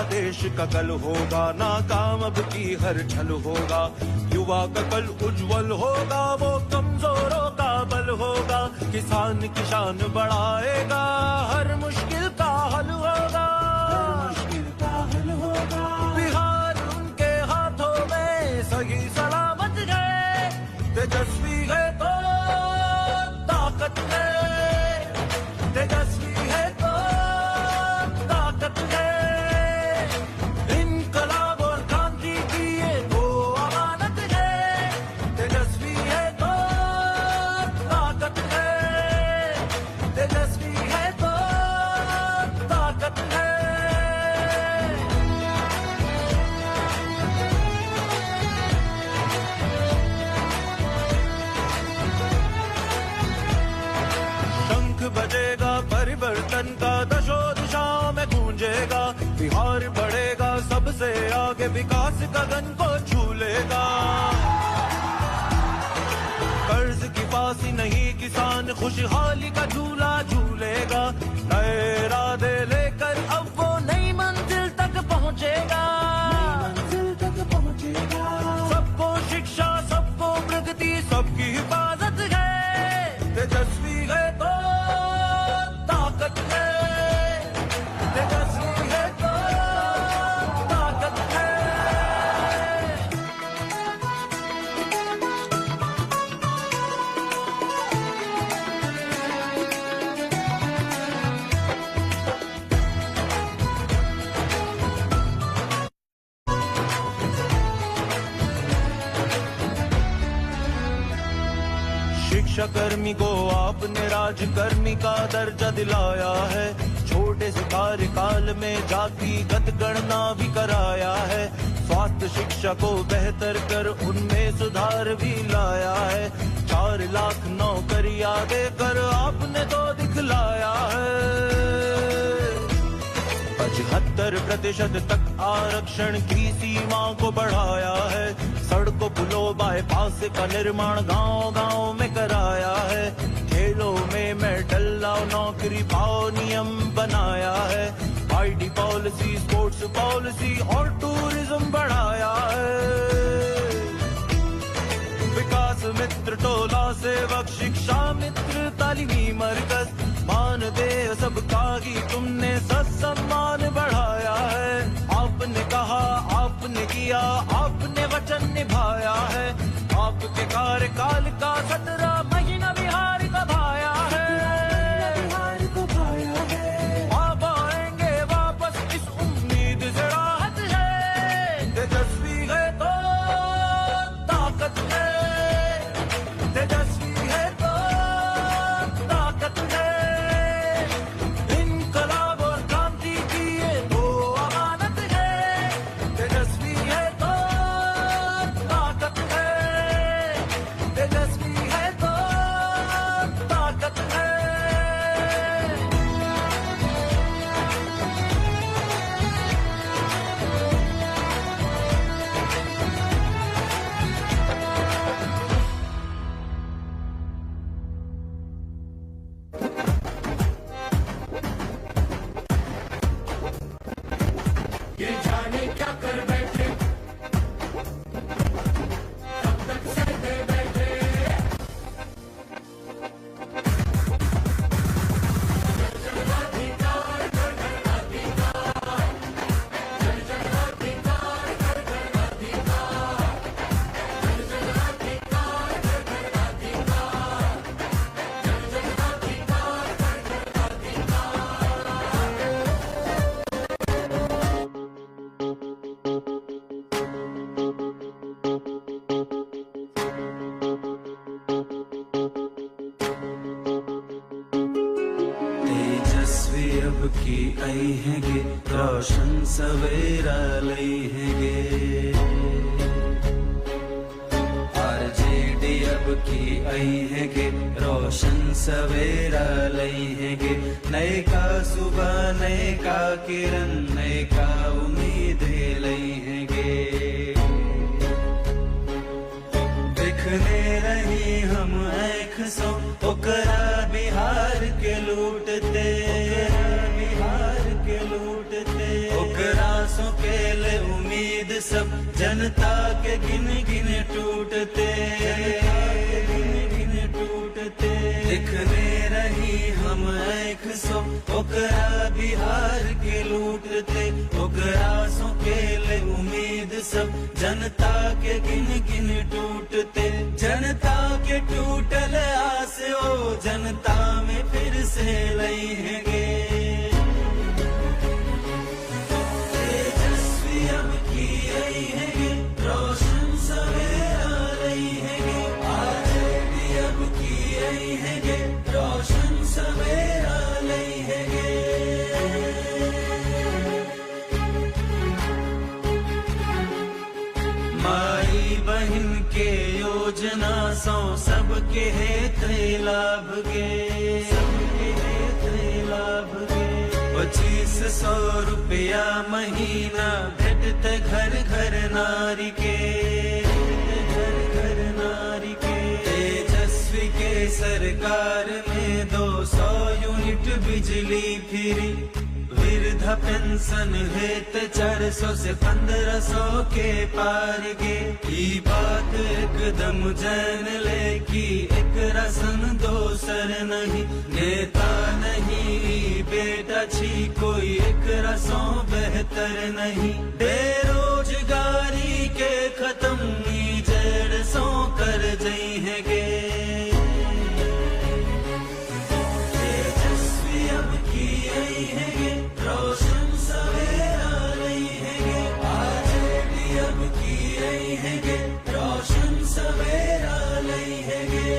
देश का कल होगा, नाकाम अब की हर छल होगा। युवा का कल उज्जवल होगा, वो कमजोरों का बल होगा। किसान की शान बढ़ाएगा, हर मुश्किल का हल होगा, हर मुश्किल का हल होगा। बिहार उनके हाथों में सही सलामत है, तेजस्वी है तो ताकत है, तेजस्वी है तो ताकत है। इनकलाब और क्रांति की ये दो अमानत है, तेजस्वी है तो ताकत है, तेजस्वी है तो ताकत है। शंख बजेगा परिवर्तन का, दशों दिशाओं में गूंजेगा। बिहार बढ़ेगा सबसे आगे, विकास गगन को छू लेगा। कर्ज की फांसी नहीं, किसान खुशहाली का झूला झूलेगा। नए इरादे लेकर अब वो नई मंजिल तक पहुंचेगा, मंजिल तक पहुंचेगा। सबको शिक्षा, सबको प्रगति, सबकी हिफाजत है, तेजस्वी है तो ताकत है, तेजस्वी है तो ताकत है। शिक्षा कर्मी को आपने राजकर्मी का दर्जा दिलाया है। छोटे से कार्यकाल में जातिगत गणना भी कराया है। स्वास्थ्य शिक्षा को बेहतर कर उनमें सुधार भी लाया है। 4 लाख नौकरियां देकर आपने तो दिखलाया है। 75% तक आरक्षण की सीमा को बढ़ाया है। सड़कों पुलों बाईपास का निर्माण गांव-गांव में कराया है। खेलों में मेडल लाओ, नौकरी पाओ नियम बनाया है। आईटी पॉलिसी, स्पोर्ट्स पॉलिसी और टूरिज्म बढ़ाया है। विकास मित्र टोला सेवक, शिक्षा मित्र तालीमी मरकज, मानदेय सबका ही तुमने सत्सम्मान बढ़ाया है। आपने कहा, आपने किया, आपने वचन निभाया है। आपके कार्यकाल का 17 महीना बिहार का भाया है, बिहार को भाया है। आप आएंगे वापस, इस उम्मीद से राहत है, तेजस्वी है तो ताकत है, तेजस्वी है तो ताकत है। इनकलाब और क्रांति की ये दो अमानत है, तेजस्वी है तो ताकत है, तेजस्वी है तो ताकत है। ये जाने क्या कर बैठे, कब तक सहते बैठे। जनाधिकार कर जनाधिकार, जनाधिकार कर जनाधिकार, जनाधिकार कर जनाधिकार, जनाधिकार कर तेजस्वी अब की आई हैगे, रोशन सवेरा लई हैगे। आरजेडी अब की आई हैगे, रोशन सवेरा लई हैगे। नए का सुबह, नए का किरण, नए का उम्मीद लई हैगे। दिखने रही हम एक सो ओकरा बिहार के लूटते, बिहार के लूटते। ओकरा जनता के गिन गिन टूटते, गिन टूटते दिखने रही हम एक सौ ओकरा बिहार के लूटते, ओकरा सो के ले उम्मीद सब जनता के गिन गिन टूटते, जनता के टूटल आस ओ जनता में फिर से लहेंगे, तेजस्वी अब की रहेंगे, रोशन सवेरा रहेंगे, आरजेडी अब की रहेंगे, रोशन सवेरा रहेंगे। माई बहन के योजना सौ सबके हेत लाभ गे, सबके हेत लाभ गे, 2500 रुपया महीना भेटते घर घर नारी के, घर घर नारी के, तेजस्वी के सरकार में 200 यूनिट बिजली फ्री, वृद्धा पेंशन हेत 400 से 1500 के पार गे, ई बात एकदम जान ले कि एक रसन दोसर नहीं, नेता नहीं बेटा छी कोई एक रसों बेहतर नहीं, बेरोजगारी के खत्म ई जड़ सो कर जई है गे, तेजस्वी अब की आई है गे, रोशन सवेरा रहेंगे, आरजेडी अब की रहेंगे, रोशन सवेरा रहेंगे।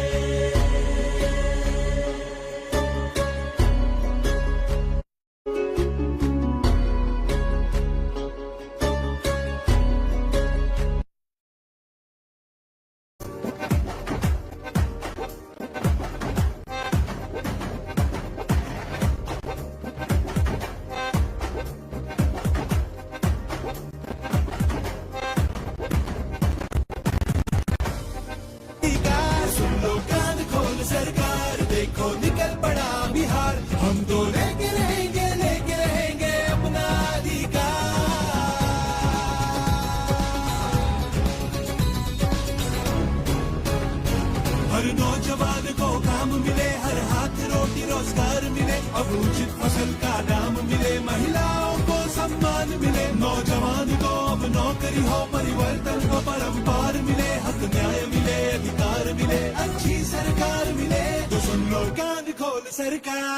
सरकार देखो निकल पड़ा बिहार, हम तो लेके रहेंगे अपना अधिकार। हर नौजवान को काम मिले, हर हाथ रोटी रोजगार मिले, अब उचित फसल का दाम मिले, महिलाओं को सम्मान मिले, नौजवान को अब नौकरी हो, परिवर्तन को परम्पार मिले, हक न्याय मिले, अधिकार मिले, अच्छी सरकार मिले, तो सुन लो कान खोल सरकार,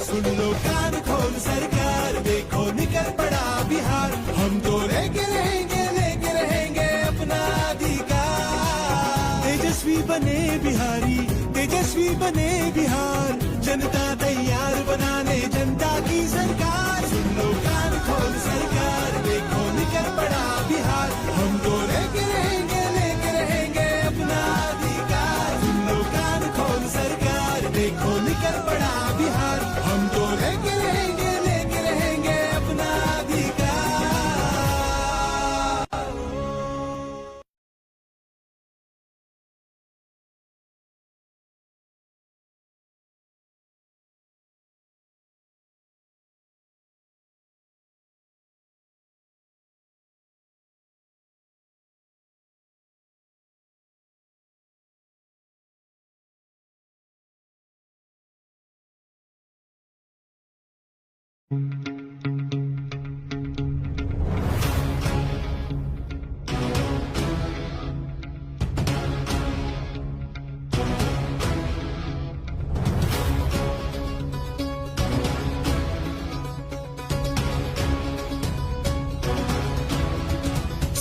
सुन लो कान खोल सरकार, देखो निकल पड़ा बिहार, हम तो लेके रहेंगे अपना अधिकार। तेजस्वी बने बिहारी, तेजस्वी बने बिहार, जनता तैयार बनाने जनता की सरकार, सुन लो कान खोल सरकार, देखो निकल पड़ा बिहार, हम तो लेके रहेंगे अपना अधिकार, सुन लो कान खोल सरकार, देखो निकल पड़ा बिहार, हम तो लेके रहेंगे अपना अधिकार।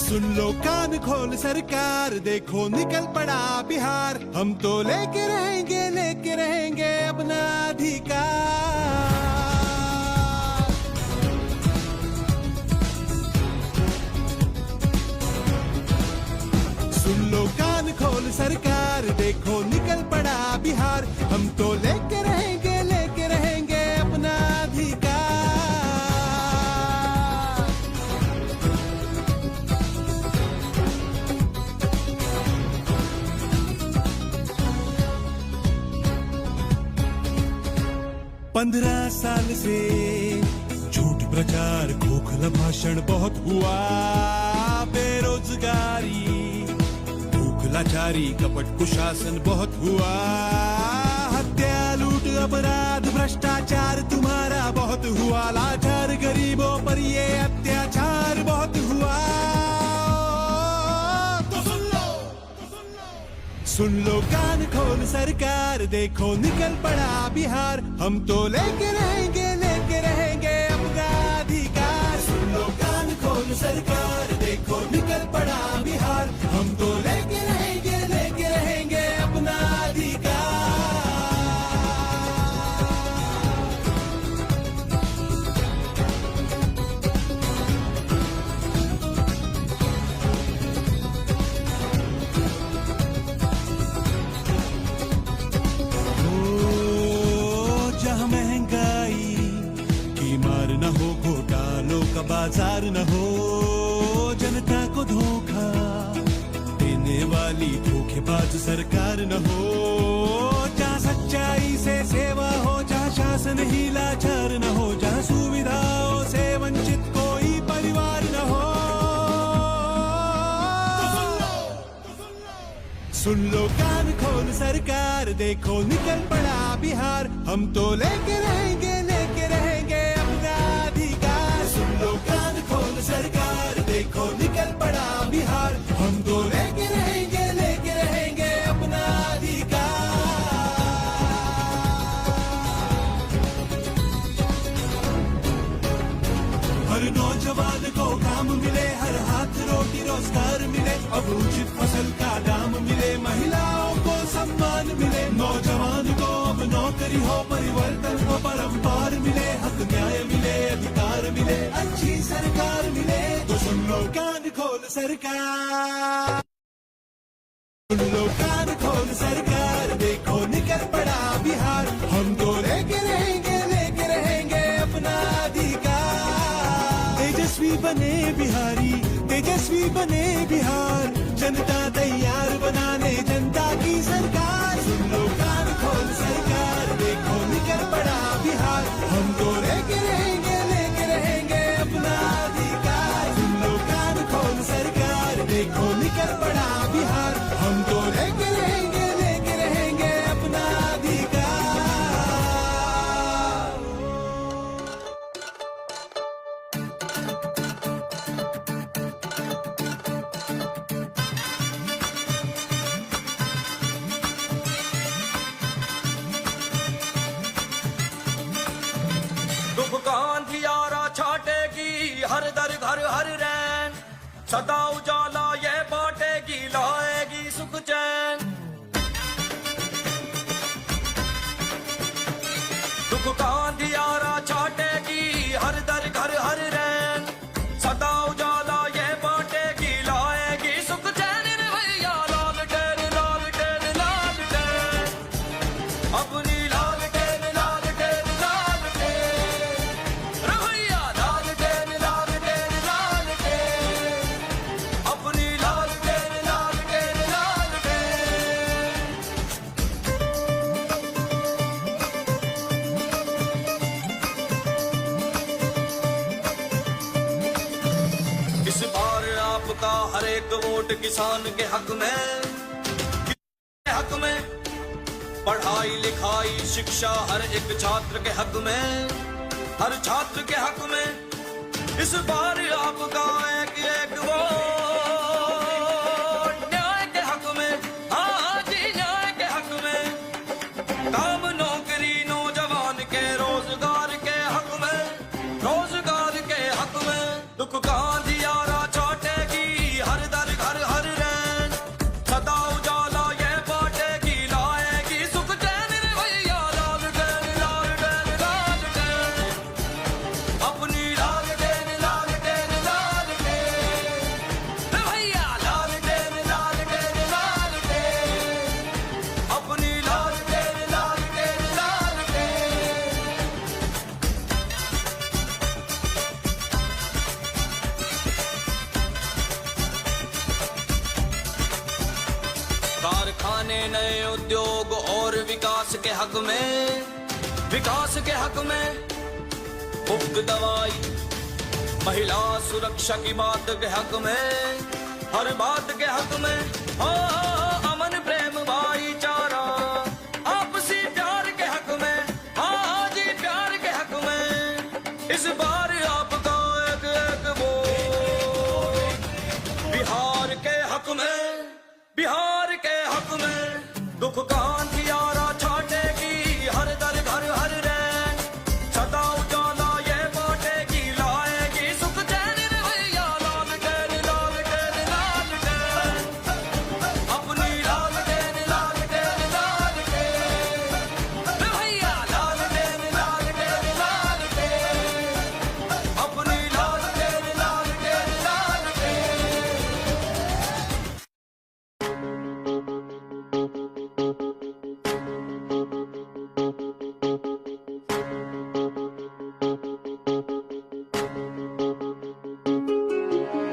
सुन लो कान खोल सरकार, देखो निकल पड़ा बिहार, हम तो लेके रहेंगे अपना अधिकार। सुन लो कान खोल सरकार, देखो निकल पड़ा बिहार, हम तो लेके रहेंगे अपना अधिकार। पंद्रह साल से झूठ प्रचार खोखला भाषण बहुत हुआ, बेरोजगारी भूख लाचारी कपट कुशासन बहुत हुआ, हत्या लूट अपराध भ्रष्टाचार तुम्हारा बहुत हुआ, लाचार गरीबों पर ये अत्याचार बहुत हुआ। तो सुन लो कान खोल सरकार, देखो निकल पड़ा बिहार, हम तो लेके रहेंगे अपना अधिकार। सुन लो कान खोल सरकार, देखो निकल पड़ा बिहार, हम तो लेके रहेंगे अपना अधिकार। जहाँ महंगाई की मार न हो, घोटालों का बाजार न हो, जनता को धोखा देने वाली धोखेबाज सरकार न हो, जहाँ सच्चाई से सेवा हो, जहाँ शासन ही लाचार न हो, जहाँ सुविधाओं से वंचित कोई परिवार न हो। सुन लो कान खोल सरकार, देखो निकल पड़ा बिहार, हम तो लेके रहेंगे अपना अधिकार। सुन लो कान खोल सरकार, देखो निकल पड़ा बिहार, हम तो लेके रहेंगे अपना अधिकार। हर नौजवान को काम मिले, हर हाथ रोटी रोजगार मिले, अब उचित फसल का दाम मिले, महिलाओं को सम्मान मिले, नौजवान को अब नौकरी हो, परिवर्तन को परंपार मिले, हक न्याय मिले, अधिकार मिले, अच्छी सरकार मिले। तो सुन लो कान खोल सरकार, सुन लो कान खोल सरकार, देखो निकल पड़ा बिहार, हम तो लेके रहेंगे अपना अधिकार। तेजस्वी बने बिहारी, तेजस्वी बने बिहार, जनता तैयार बनाने जनता की सरकार। सुन लो कान खोल सरकार, देखो निकल पड़ा बिहार, हम तो लेके रहेंगे अपना अधिकार। सुन लो कान खोल सरकार, देखो निकल पड़ा बिहार, हम तो लेके रहेंगे अपना अधिकार। दुख का अंधियारा छाटेगी, हर दर घर हर रैन, सदा उजाला ये बांटेगी, लाएगी सुख चैन। दुख का अंधियारा छाटेगी, हर दर घर हर रैन, सदा उजाला ये बांटेगी, लाएगी सुख चैन। रे भैया लालटेन लालटेन लालटेन, अपनी लालटेन लालटेन लालटेन, रे भैया लालटेन लालटेन लालटेन, अपनी लालटेन लालटेन लालटेन। इस बार आपका हर एक वोट किसान के हक में, पढ़ाई लिखाई शिक्षा हर एक छात्र के हक में, हर छात्र के हक में। इस बार आपका एक वोट न्याय के हक में, हाँ जी न्याय के हक में, काम नौकरी नौजवान के रोजगार के हक में, रोजगार के हक में। दुख का अंधियारा छाटेगी, हर दर घर हर रैन, सदा उजाला ये बांटेगी, लाएगी सुख चैन। रे भैया लालटेन लालटेन लालटेन, अपनी लालटेन लालटेन लालटेन, रे भैया लालटेन लालटेन लालटेन, अपनी लालटेन लालटेन लालटेन। कारखाने नए उद्योग और विकास के हक में, विकास के हक में, मुफ्त दवाई महिला सुरक्षा की बात के हक में, हर बात के हक में, अमन प्रेम भाईचारा आपसी प्यार के हक में, हाँ जी प्यार के हक में, इस बार आपका एक एक वोट बिहार के हक में, बिहार के हक में। दुख का अंधियारा छाटेगी हर दर घर हर रैन, सदा उजाला ये बांटेगी, लाएगी सुख चैन रे भैया लाल टेन लाल टेन लाल टेन, अपनी लाल टेन लाल टेन लाल टेन रे भैया लाल टेन लाल टेन लाल टेन, अपनी लाल टेन लाल टेन लाल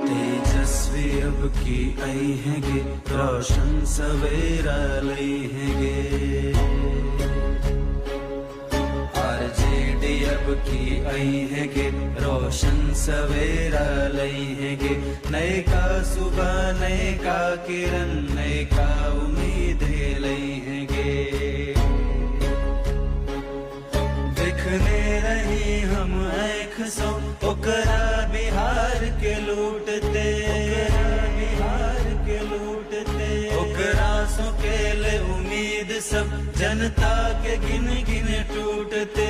तेजस्वी अब की आई हैगे, रोशन सवेरा लई हैगे। आरजेडी अब की आई हैगे, रोशन सवेरा लई हैगे। नए का सुबह नए का किरण, नए का उम्मीद लई हैगे। देखने रही हम एक सौ ओकरा बिहार के लूटते, बिहार के लूटते, ओकरा सो के ले उम्मीद सब जनता के गिन गिन टूटते,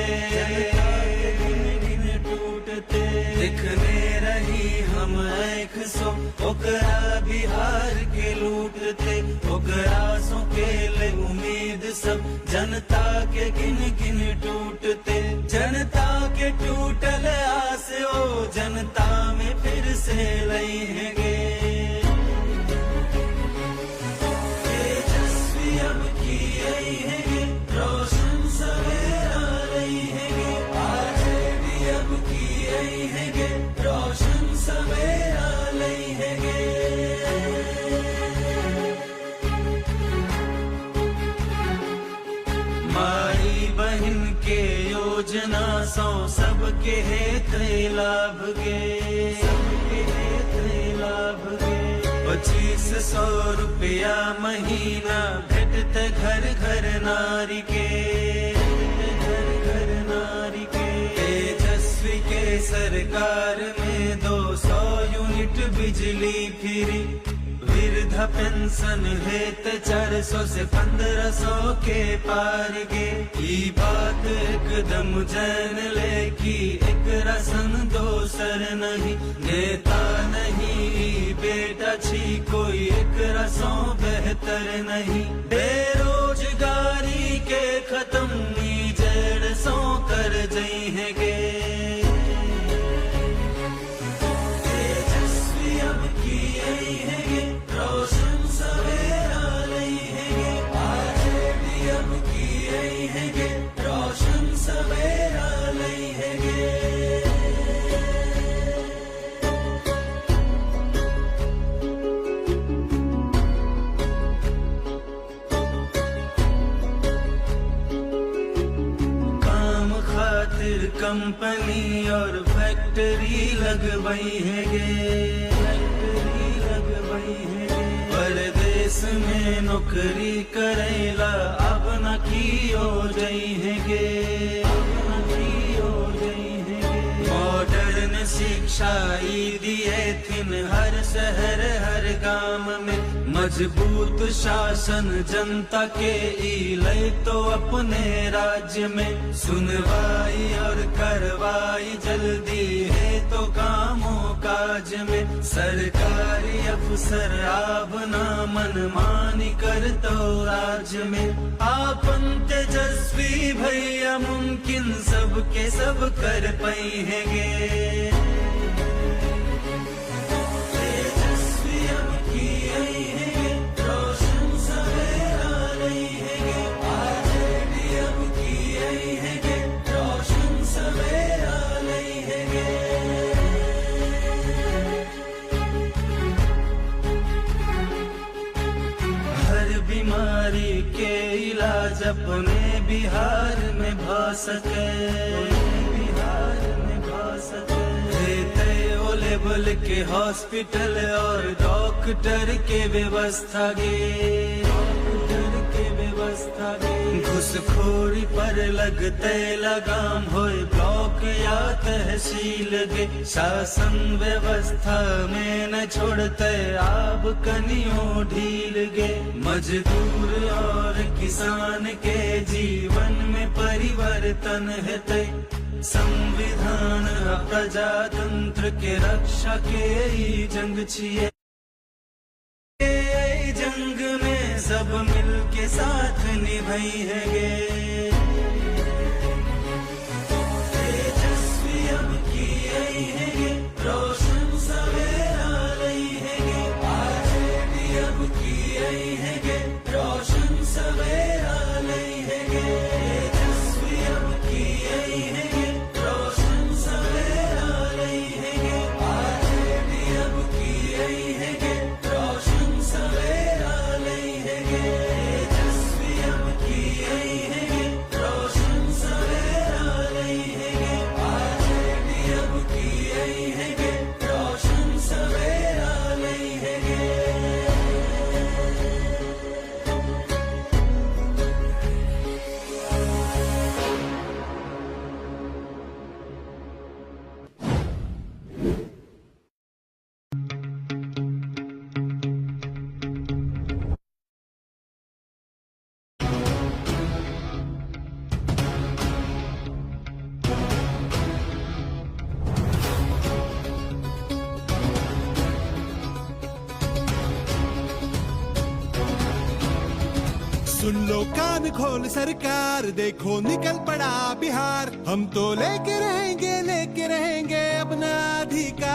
गिन गिन टूटते। देखने रही हम एक सौ ओकरा बिहार के लूटते, ओकरा सो के ले उम्मीद सब जनता के गिन गिन टूटते। जनता के टूटल आस ओ जनता में फिर से लई हैगे। तेजस्वी अब की आई हैगे, रोशन सवेरा लई हैगे। आरजेडी अब की आई हैगे, रोशन सवेरा लई हैगे। माई बहन के योजना सौ सबके हेत लाभ गे, सबके हेत लाभ गे। 2500 रुपया महीना भेटते घर घर नारी के, घर घर नारी के। तेजस्वी के सरकार में 200 यूनिट बिजली फ्री, वृद्धा पेंशन हेत 400 से 1500 के पार गे। ई बात एकदम जान ले कि एक रसन दोसर नहीं, नेता नहीं बेटा छी कोई एक रसों बेहतर नहीं। बेरोजगारी के खत्म ई जड़ सो कर जई है गे। तेजस्वी अब की आई हैगे, रोशन सवेरा लई हैगे। आरजेडी अब की आई हैगे, रोशन सवेरा लई हैगे। काम खातिर कंपनी और फैक्ट्री लगवाई हैगे, फैक्ट्री लगवाई हैगे। परदेश में नौकरी करेला अब न कियो जई हैगे, अब न कियो जई हैगे। मॉडर्न शिक्षा ई दिए थिन हर शहर हर गांव में, मजबूत शासन जनता के ई लय तो अपने राज्य में। सुनवाई और करवाई जल्दी है तो कामों काज में। सरकारी अफसर आप ना मनमानी कर तो राज्य में। आपन तेजस्वी भैया मुमकिन सबके सब कर पाई हैगे। तेजस्वी अब की आई हैगे, रोशन सवेरा लई हैगे। आरजेडी अब की आई हैगे, रोशन सवेरा लई हैगे। हर बीमारी के इलाज अपने बिहार में भा सके, बिहार में भा सके। लेवल के हॉस्पिटल और डॉक्टर के व्यवस्था गे, डॉक्टर के व्यवस्था गे। घुसखोरी पर लगते लगाम होए ब्लॉक या तहसील गे, शासन व्यवस्था में न छोड़ते आब कनियों ढील गे। मजदूर और किसान के जीवन में परिवर्तन हेतै, संविधान प्रजातंत्र के रक्षा के ई जंग छिए। जंग में सब मिल के साथ निभाई है गे, तेजस्वी अब की आई है गे, रोशन सवेरा लई है गे। आरजेडी अब की आई है गे, रोशन सवेरा लई है गे। तेजस्वी अब की आई है गे, रोशन सवेरा लई है गे। आरजेडी अब की आई है गे, रोशन सवेरा लई है गे। तेजस्वी अब की आई है गे, रोशन सवेरा लई है गे। आरजेडी अब की आई है गे, रोशन सवेरा लई है गे। सुन लो कान खोल सरकार, देखो निकल पड़ा बिहार। हम तो लेके रहेंगे अपना अधिकार।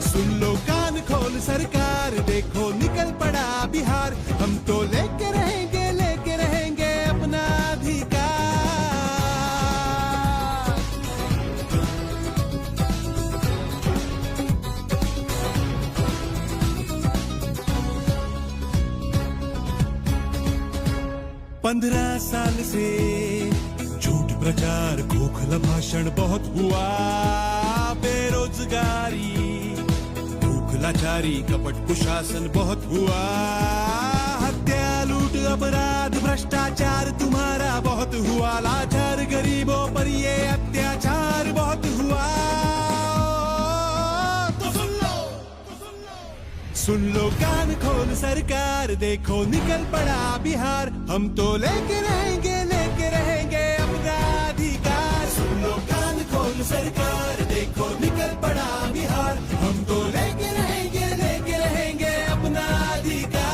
सुन लो कान खोल सरकार, देखो निकल पड़ा बिहार। हम तो लेके रहेंगे अपना अधिकार। पंद्रह साल से झूठ प्रचार खोखला भाषण बहुत हुआ। बेरोजगारी भूख लाचारी कपट कुशासन बहुत हुआ। हत्या लूट अपराध भ्रष्टाचार तुम्हारा बहुत हुआ। लाचार गरीबों पर ये अत्याचार बहुत हुआ। सुन लो कान खोल सरकार, देखो निकल पड़ा बिहार। हम तो लेके रहेंगे अपना अधिकार। सुन लो कान खोल सरकार, देखो निकल पड़ा बिहार। हम तो लेके रहेंगे अपना अधिकार।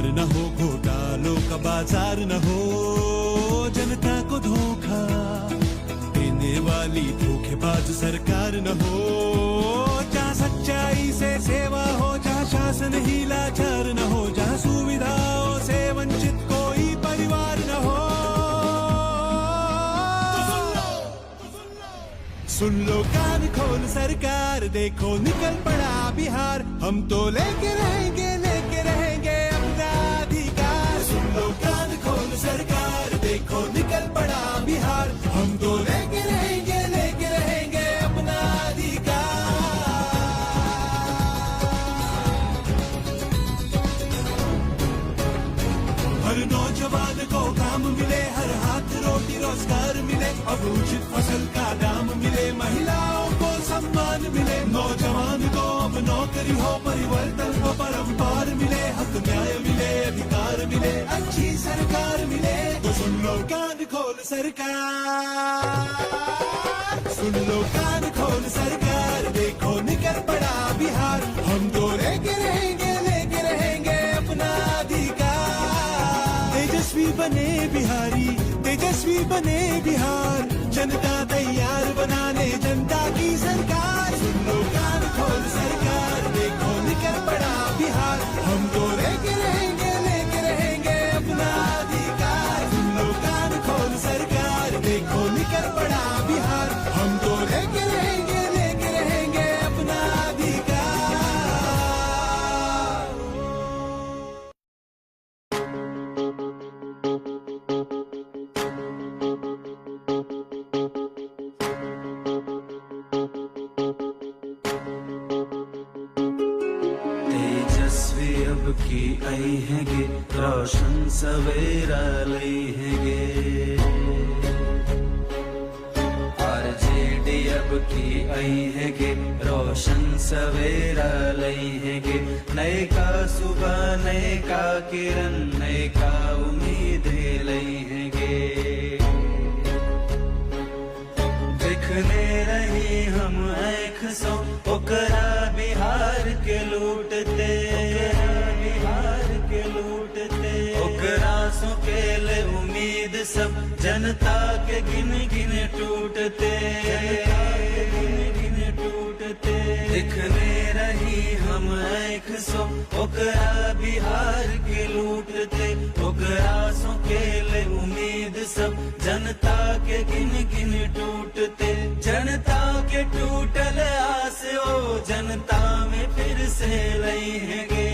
न हो घोटालों का बाजार न हो, जनता को धोखा देने वाली धोखेबाज सरकार न हो। जहाँ सच्चाई से सेवा हो, जहाँ शासन ही लाचार न हो, जहाँ सुविधाओं से वंचित कोई परिवार न हो। सुन लो कान खोल सरकार, देखो निकल पड़ा बिहार। हम तो लेके रहेंगे अपना अधिकार। सुन लो कान खोल सरकार, देखो निकल पड़ा बिहार। हम तो लेके रहेंगे अपना अधिकार। हर नौजवान को काम मिले, हर हाथ रोटी रोजगार मिले। अब उचित फसल का दाम मिले, महिलाओं को सम्मान मिले। नौजवान को अब नौकरी हो, परिवर्तन को परंपार मिले। हक न्याय मिले, अधिकार मिले, अच्छी सरकार मिले। तो सुन लो कान खोल सरकार, सुन लो कान खोल सरकार। देखो निकल पड़ा बिहार। हम तो लेके रहेंगे अपना अधिकार। तेजस्वी बने बिहारी, तेजस्वी बने बिहार। जनता तैयार बनाने जनता की सरकार। सुन लो कान खोल सरकार, देखो निकल पड़ा बिहार, हम तो लेके रहेंगे अपना अधिकार। सुन लो कान खोल सरकार, देखो निकल पड़ा बिहार, हम तो लेके रहेंगे अपना अधिकार। तेजस्वी अब की आई हैगे, रोशन सवेरा लई हैगे। आरजेडी अब की आई हैगे, रोशन सवेरा लई हैगे। नए का सुबह, नए का किरण, नए का उम्मीद लई हैगे। दिखने रही हम आँख सो ओकरा बिहार के लूटते, बिहार के लूटते। ओकरा सो केले उम्मीद सब जनता के गिन गिन टूटते, गिन गिन टूटते। दिखने रही हम आँख सो ओकरा बिहार के लूटते। ओकरा सो केले उम्मीद सब जनता के गिन गिन टूटते। जनता के टूटल आस ओ जनता में फिर से लई हैगे।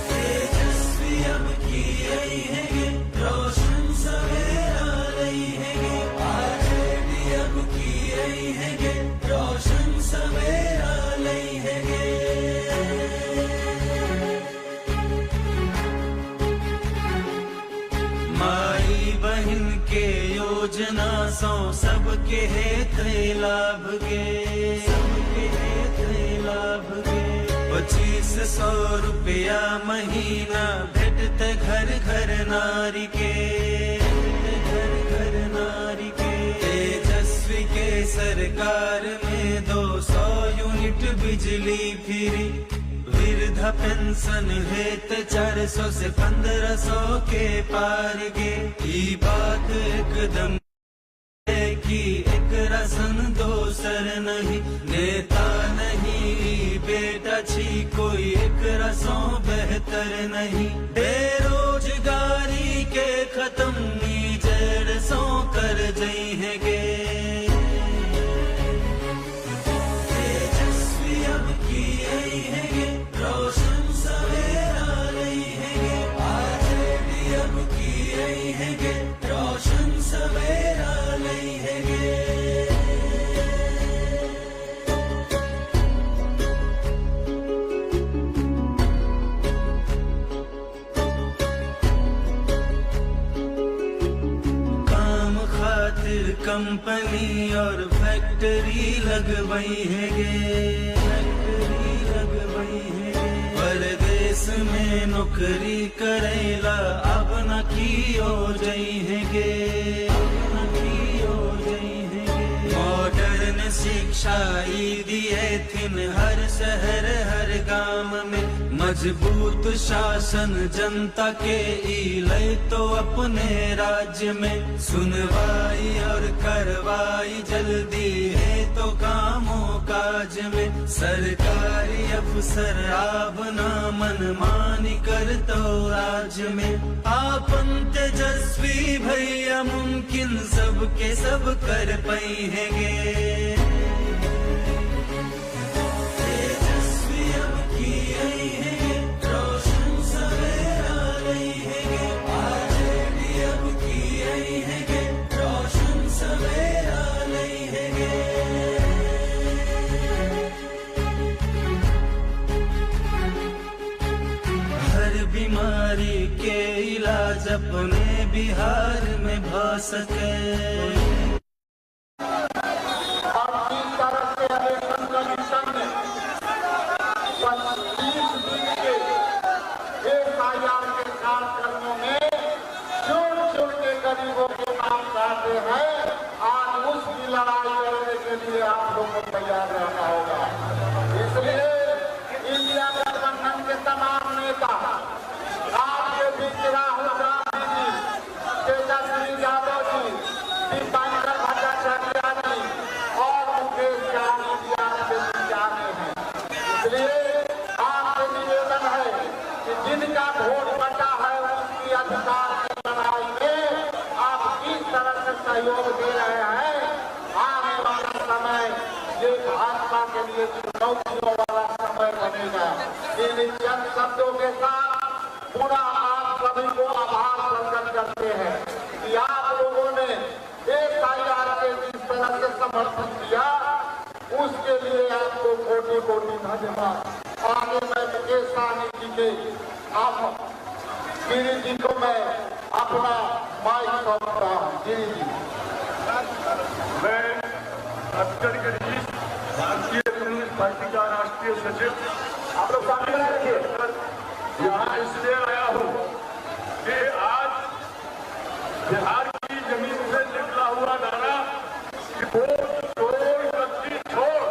तेजस्वी अब की आई हैगे, रोशन सवेरा लई हैगे। आरजेडी अब की आई हैगे, रोशन सवेरा लई हैगे। माई बहन के योजना सो सबके हेत लाभ गे, सबके हेत लाभ गे। 2500 रुपया महीना भेटते घर घर नारी के, घर घर नारी के। तेजस्वी के सरकार में 200 यूनिट बिजली फ्री। वृद्धा पेंशन हेत 400 से 1500 के पार गे। ई बात एकदम है कि एक रसन दोसर नहीं, नेता नहीं बेटा छी कोई एक रसों बेहतर नहीं। बेरोजगारी के खत्म जड़ सो कर जई है गे। तेजस्वी अब की आई हैगे, रोशन सवेरा लई हैगे। आरजेडी अब की आई हैगे, रोशन सवेरा लई हैगे। काम खातिर कंपनी और फैक्ट्री लगवाई हैगे, फैक्ट्री लगवाई हैगे। परदेश में नौकरी करेला अब न की हो जई हैगे, अब न की हो जई हैगे। मॉडर्न शिक्षा ई दिए थिन हर शहर हर गांव में। मजबूत शासन जनता के ई लय तो अपने राज्य में। सुनवाई और करवाई जल्दी है तो कामों काज में। सरकारी अफसर आप ना मनमानी कर तो राज्य में। आपन तेजस्वी भैया मुमकिन सबके सब कर पाई हैगे। तेजस्वी अब की आई हैगे, रोशन सवेरा लई हैगे। आरजेडी अब की आई हैगे, रोशन सवेरा लई हैगे। हर बीमारी के इलाज अपने बिहार में भा सके। गरीबों के नाम चाहते हैं, आज उसकी लड़ाई लड़ने के लिए आप लोगों को तैयार रहना होगा। इसलिए इंडिया गठबंधन के तमाम नेता, आपके बीच राहुल गांधी जी, तेजस्वी यादव जी, दीपांकर का वोट बचा है उसकी अधिकार की लड़ाई में आप किस तरह से सहयोग दे रहे हैं। आने वाला समय ये भाजपा के लिए चुनौतियों वाला समय बनेगा। इन चंद शब्दों के साथ पूरा आप सभी को आभार प्रकट करते हैं कि आप लोगों ने FIR के जिस तरह से समर्थन दिया उसके लिए आपको कोटि कोटि धन्यवाद। आगे मैं मुकेश सहनी जी के आप गिरी जी को मैं अपना माइक सौंप रहा हूँ। गिरी जी, मैं अटकरी के रईस भारतीय कम्युनिस्ट पार्टी का राष्ट्रीय सचिव आप लोग सामने रखिए। यहाँ इसलिए आया हूँ कि आज बिहार की जमीन से निकला हुआ नारा कि वोट छोड़ गद्दी छोड़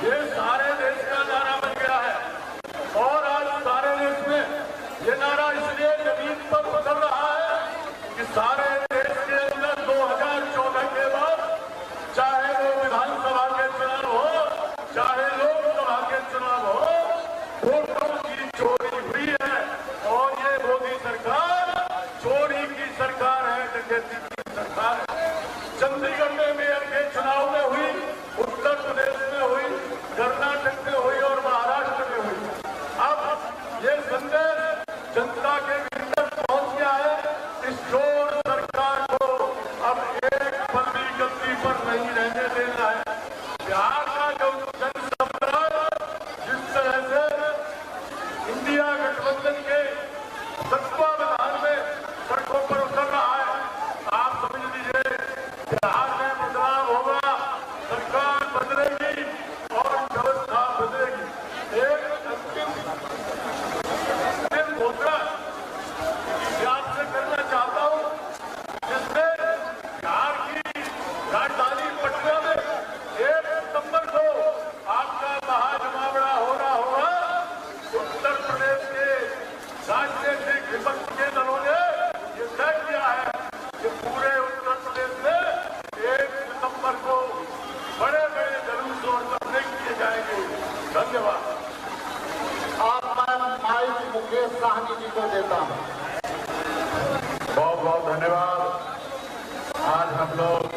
ये सारे देश का नारा बन गया है। और आज सारे देश में ये नारा इसलिए जमीन पर उतर रहा है कि सारे देश के अंदर 2014 के बाद चाहे वो विधानसभा के चुनाव हो चाहे लोकसभा के चुनाव हो, वोटों की चोरी हुई है। और ये मोदी सरकार चोरी की सरकार है, डकैती की सरकार है। चंडीगढ़ में मेयर के चुनाव में हुई, उत्तर प्रदेश में हुई, कर्नाटक में हुई और महाराष्ट्र में हुई। अब ये संदेश जनता के भीतर पहुंच गया है। इस चोर सरकार को अब एक पल भी गद्दी पर नहीं रहने देना है। बिहार का जो जनसमुदाय जिस तरह से इंडिया गठबंधन के तत्वावधान में सड़कों पर उतर रहा है, आप समझ लीजिए बिहार में बदलाव होगा, सरकार बदलेगी और व्यवस्था बदलेगी। एक अंतिम घोषणा आपसे करना चाहता हूं जिसमें बिहार की राजधानी पटना में 1 सितंबर को आपका महाजमावड़ा हो रहा होगा। उत्तर प्रदेश के राजनीतिक विपक्ष के दलों ने ये तय किया है कि पूरे उत्तर प्रदेश में 1 सितंबर को बड़े बड़े जुलूस और धरने किए जाएंगे। धन्यवाद। अब मैं माइक मुकेश सहनी जी को देता हूँ। बहुत बहुत धन्यवाद। आज हम लोग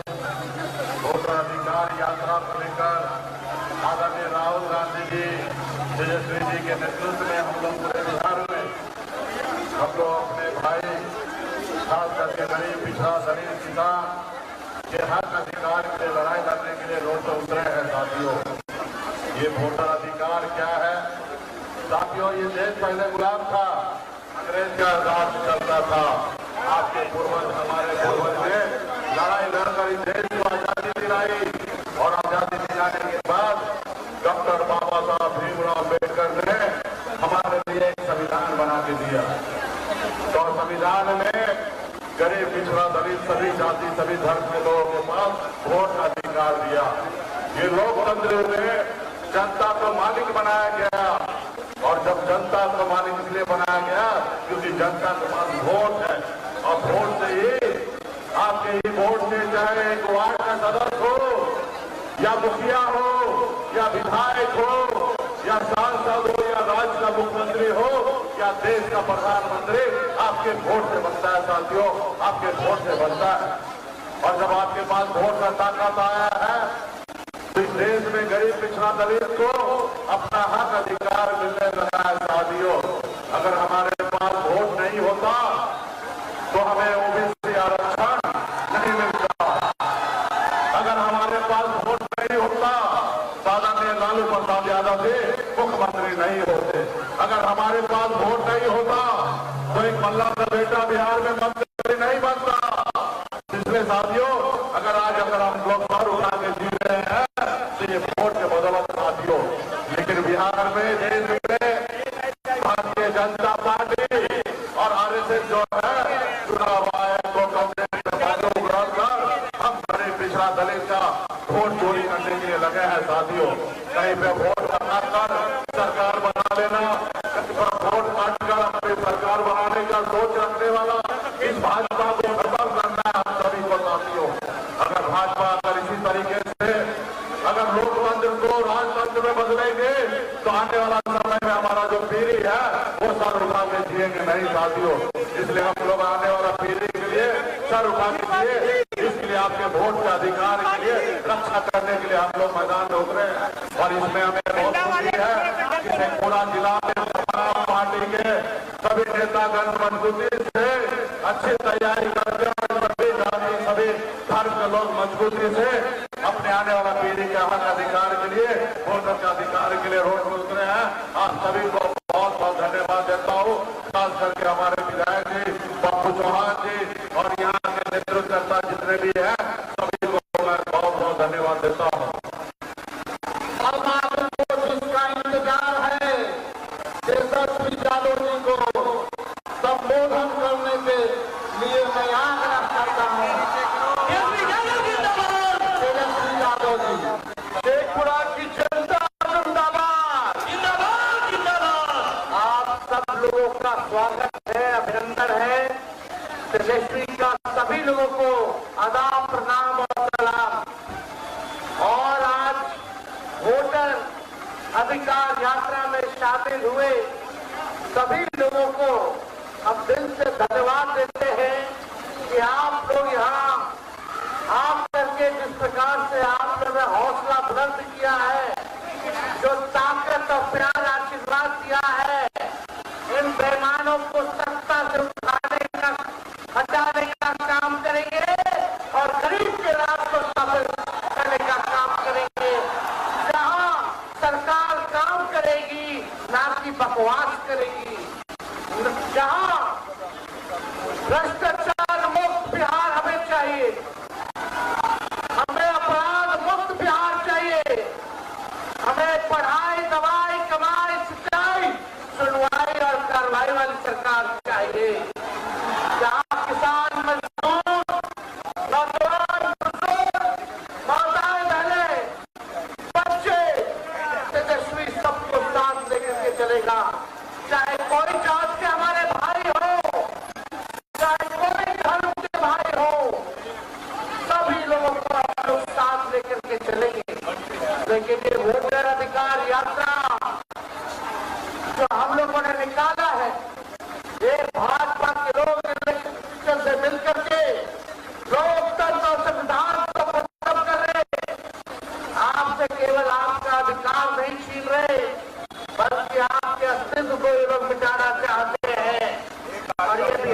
वोटर अधिकार यात्रा को लेकर आदरणीय राहुल गांधी जी, तेजस्वी जी के नेतृत्व में हम लोग पूरे बिहार में हम लोग अपने भाई खास करके गरीब पिछड़ा दलित किसान के हक अधिकार के लिए लड़ाई लड़ने के लिए रोड पर उतरे हैं। साथियों, ये वोटर अधिकार क्या है? साथियों, ये देश पहले गुलाम था, अंग्रेज का राज चलता था। आपके पूर्वज, हमारे पूर्वज ने लड़ाई लड़कर इस देश को आजादी दिलाई और आजादी दिलाने के बाद डॉक्टर बाबा साहब भीमराव अम्बेडकर ने हमारे लिए एक संविधान बना के दिया। तो संविधान में गरीब पिछड़ा दलित सभी जाति सभी धर्म के लोगों के पास वोट का अधिकार दिया। ये लोकतंत्र में जनता को मालिक बनाया गया। और जब जनता को मालिक इसलिए बनाया गया क्योंकि जनता के पास वोट है और वोट से ही आपके ही वोट से चाहे एक वार्ड का सदस्य हो या मुखिया हो या विधायक हो या सांसद हो या राज्य का मुख्यमंत्री हो या देश का प्रधानमंत्री, आपके वोट से बनता है। साथियों, आपके वोट से बनता है। और जब आपके पास वोट का ताकत आया है तो इस देश में गरीब पिछड़ा दलित को अपना हक अधिकार मिलने लगा है। साथियों, अगर हमारे पास वोट नहीं होता तो हमें ओबीसी आरक्षण नहीं मिलता। अगर हमारे पास वोट नहीं होता तो आदरणीय लालू प्रसाद यादव जी मुख्यमंत्री नहीं होते। अगर हमारे पास वोट नहीं होता तो एक मल्ला का बेटा बिहार में मंत्री नहीं बनता। इसलिए साथियों, अगर हम लोग सर उठा के जी रहे हैं तो ये वोट के बदौलत साथियों। लेकिन बिहार में देश में भारतीय जनता पार्टी और RSS जो है चुनाव आयोग को कब्जे ग्रहण कर हम गरीब पिछड़ा दलित का वोट चोरी करने के लिए लगे हैं। साथियों, कहीं पे वोट कर सरकार बना लेना, वोट काटकर अपनी सरकार बनाने का सोच रखने वाला इस भाजपा को खत्म करना है हम सभी को। साथियों, अगर भाजपा अगर इसी तरीके से अगर लोकतंत्र को राजतंत्र में बदलेंगे तो आने वाला समय में हमारा जो पीढ़ी है वो सर उठा के जिएंगे नहीं साथियों। इसलिए हम लोग आने वाला पीढ़ी के लिए सर उठा के जिए, इसके लिए आपके वोट के अधिकार के लिए रक्षा करने के लिए हम लोग मैदान में उतरे हैं। और इसमें हमें बहुत खुशी है कि शेखपुरा जिला में तमाम पार्टी के सभी नेतागण मजबूती से अच्छी तैयारी करते हैं। सभी धर्म के लोग मजबूती से अपने आने वाला पीढ़ी के हक अधिकार के लिए, वोटर के अधिकार के लिए रोड में उतरे हैं। आप सभी को बहुत बहुत धन्यवाद देता हूँ, खास करके हमारे विधायक जी पप्पू चौहान जी और यहाँ के नेतृत्वकर्ता जितने भी हैं सभी को मैं बहुत बहुत धन्यवाद देता हूँ। अब आपको जिसका इंतजार है तेजस्वी यादव जी को संबोधन करने के लिए मैं आग्रह करता हूँ। तेजस्वी यादव जी, शेखपुरा की जनता जिंदाबाद, जिंदाबाद जिंदाबाद। आप सब लोगों का स्वागत है, अभिनंदन है। तेजस्वी का सभी लोगों को आदाब प्रणाम और सलाम। और आज वोटर अधिकार यात्रा में शामिल हुए सभी लोगों को हम दिल से धन्यवाद देते हैं कि आप लोग यहाँ आप करके जिस प्रकार से आपने में हौसला बुलंद किया है, जो ताकत और प्यार आशीर्वाद दिया है, इन बेईमानों को सत्ता से उठाने का, हटाने का काम करेंगे और गरीब के राज को स्थापित करने का काम करेंगे। जहाँ सरकार काम करेगी ना कि बकवास करेगी, जहाँ भ्रष्टाचार मुक्त बिहार हमें चाहिए, हमें अपराध मुक्त बिहार चाहिए, हमें पढ़ाई दवाई कमाई सिंचाई सुनवाई और कार्रवाई वाली सरकार चाहिए। जहाँ किसान मजदूर नौजवान बुजुर्ग माताएं बहनें बच्चे तेजस्वी सबको साथ लेकर के चलेगा। चाहे कोई जात के हमारे भाई हो, चाहे कोई धर्म के भाई हो, सभी लोगों को हम लोग साथ लेकर के चलेंगे। लेकिन ये वोटर अधिकार यात्रा जो हम लोगों ने निकाला है, ये भाजपा के लोग इलेक्शन से मिलकर के लोकतंत्र और संविधान को खत्म कर रहे। आपसे केवल आपका अधिकार नहीं छीन रहे, बल्कि आपके अस्तित्व को ये लोग मिटाना चाहते हैं। और ये